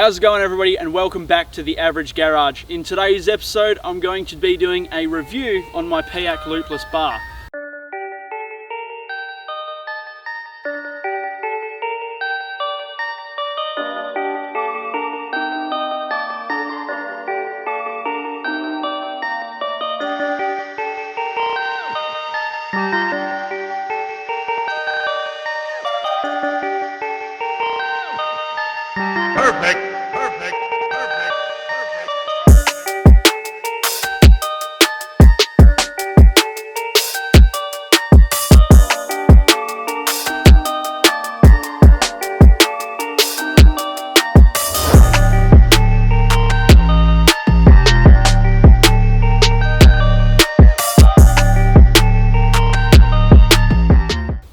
How's it going, everybody, and welcome back to The Average Garage. In today's episode, I'm going to be doing a review on my Piak Loopless Bar.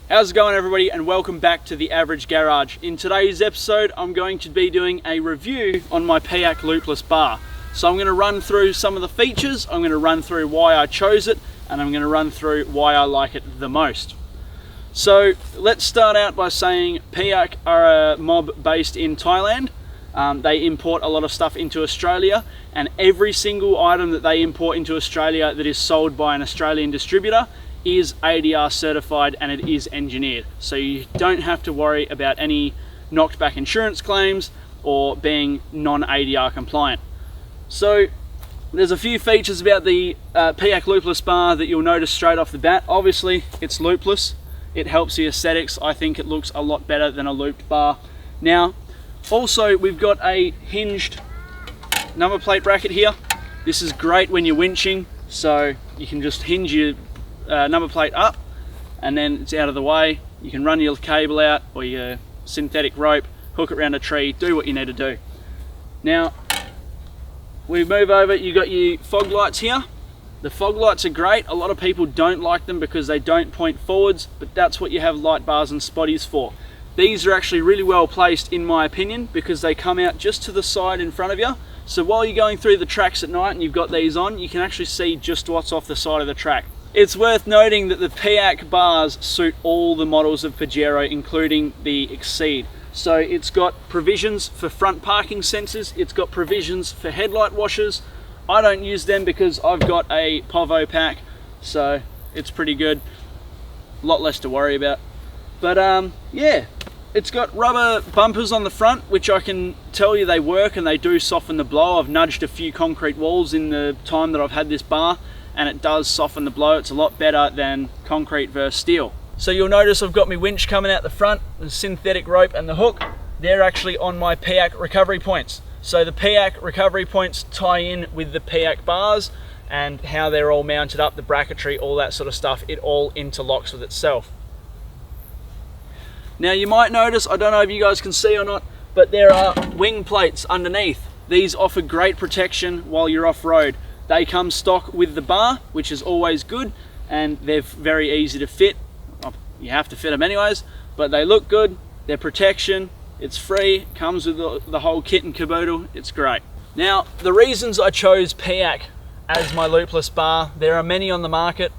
How's it going, everybody, and welcome back to The Average Garage. In today's episode, I'm going to be doing a review on my Piak Loopless Bar. So I'm going to run through some of the features, I'm going to run through why I chose it, and I'm going to run through why I like it the most. So let's start out by saying Piak are a mob based in Thailand. They import a lot of stuff into Australia, and every single item that they import into Australia that is sold by an Australian distributor is ADR certified and it is engineered. So you don't have to worry about any knocked back insurance claims or being non-ADR compliant. So there's a few features about the Piak Loopless Bar that you'll notice straight off the bat. Obviously, it's loopless. It helps the aesthetics. I think it looks a lot better than a looped bar. Now, also we've got a hinged number plate bracket here. This is great when you're winching, so you can just hinge your number plate up and then it's out of the way. You can run your cable out or your synthetic rope, hook it around a tree, do what you need to do. Now we move over, you got your fog lights here. The fog lights are great. A lot of people don't like them because they don't point forwards, but that's what you have light bars and spotties for. These are actually really well placed in my opinion because they come out just to the side in front of you. So while you're going through the tracks at night and you've got these on, you can actually see just what's off the side of the track. It's worth noting that the Piak bars suit all the models of Pajero, including the Exceed. So it's got provisions for front parking sensors, it's got provisions for headlight washers. I don't use them because I've got a Povo pack, so it's pretty good. A lot less to worry about. But yeah, it's got rubber bumpers on the front, which I can tell you they work and they do soften the blow. I've nudged a few concrete walls in the time that I've had this bar, and it does soften the blow. It's a lot better than concrete versus steel. So you'll notice I've got my winch coming out the front, the synthetic rope and the hook. They're actually on my Piak recovery points. So the Piak recovery points tie in with the Piak bars and how they're all mounted up, the bracketry, all that sort of stuff. It all interlocks with itself. Now you might notice, I don't know if you guys can see or not, but there are wing plates underneath. These offer great protection while you're off-road. They come stock with the bar, which is always good, and they're very easy to fit. You have to fit them anyways, but they look good, they're protection, it's free, comes with the whole kit and caboodle, it's great. Now, the reasons I chose Piak as my loopless bar, there are many on the market.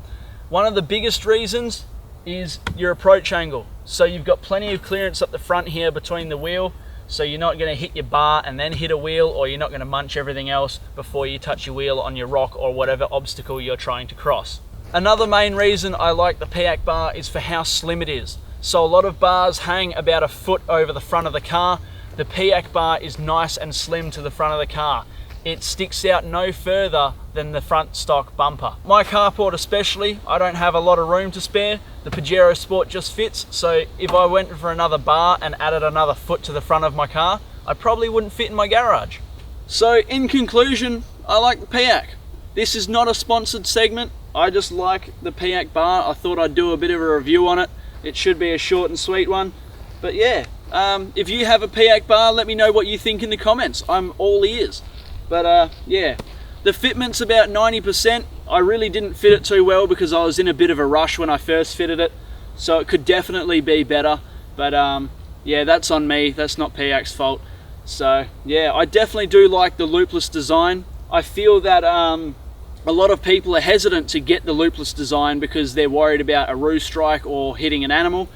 One of the biggest reasons is your approach angle. So you've got plenty of clearance up the front here between the wheel, so you're not going to hit your bar and then hit a wheel, or you're not going to munch everything else before you touch your wheel on your rock or whatever obstacle you're trying to cross. Another main reason I like the Piak bar is for how slim it is. So a lot of bars hang about a foot over the front of the car. The Piak bar is nice and slim to the front of the car. It sticks out no further than the front stock bumper. My carport especially, I don't have a lot of room to spare. The Pajero Sport just fits, so if I went for another bar and added another foot to the front of my car, I probably wouldn't fit in my garage. So in conclusion, I like the Piak. This is not a sponsored segment, I just like the Piak bar. I thought I'd do a bit of a review on it. It should be a short and sweet one, but yeah, if you have a Piak bar, let me know what you think in the comments. I'm all ears. But yeah, the fitment's about 90%. I really didn't fit it too well because I was in a bit of a rush when I first fitted it, so it could definitely be better. But yeah, that's on me, that's not Piak's fault. So yeah, I definitely do like the loopless design. I feel that a lot of people are hesitant to get the loopless design because they're worried about a roo strike or hitting an animal,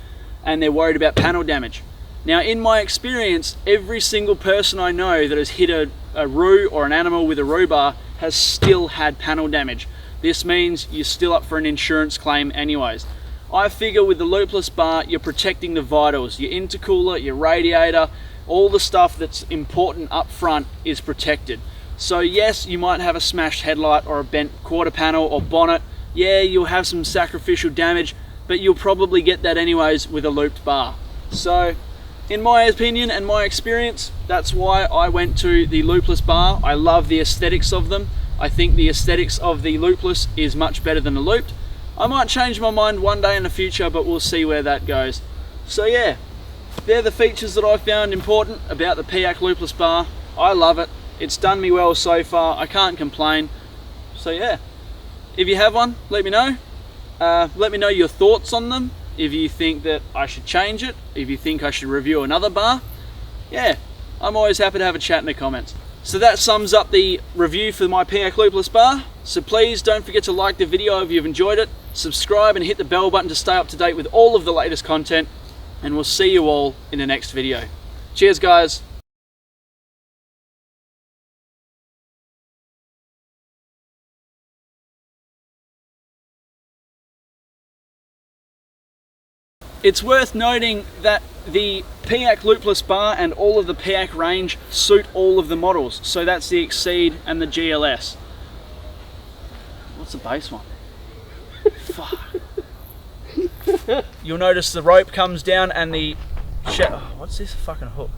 and they're worried about panel damage. Now in my experience, every single person I know that has hit a roo or an animal with a roo bar has still had panel damage. This means you're still up for an insurance claim anyways. I figure with the loopless bar, you're protecting the vitals, your intercooler, your radiator, all the stuff that's important up front is protected. So yes, you might have a smashed headlight or a bent quarter panel or bonnet. Yeah, you'll have some sacrificial damage, but you'll probably get that anyways with a looped bar. So in my opinion and my experience, that's why I went to the loopless bar. I love the aesthetics of them. I think the aesthetics of the loopless is much better than the looped. I might change my mind one day in the future, but we'll see where that goes. So yeah, they're the features that I found important about the Piak Loopless Bar. I love it. It's done me well so far. I can't complain. So yeah, if you have one, let me know. Let me know your thoughts on them. If you think that I should change it, if you think I should review another bar, yeah, I'm always happy to have a chat in the comments. So that sums up the review for my Piak Loopless Bar. So please don't forget to like the video if you've enjoyed it, subscribe and hit the bell button to stay up to date with all of the latest content, and we'll see you all in the next video. Cheers guys. It's worth noting that the Piak Loopless Bar and all of the Piak range suit all of the models. So that's the Exceed and the GLS. What's the base one? Fuck. You'll notice the rope comes down and the... Oh, what's this fucking hook?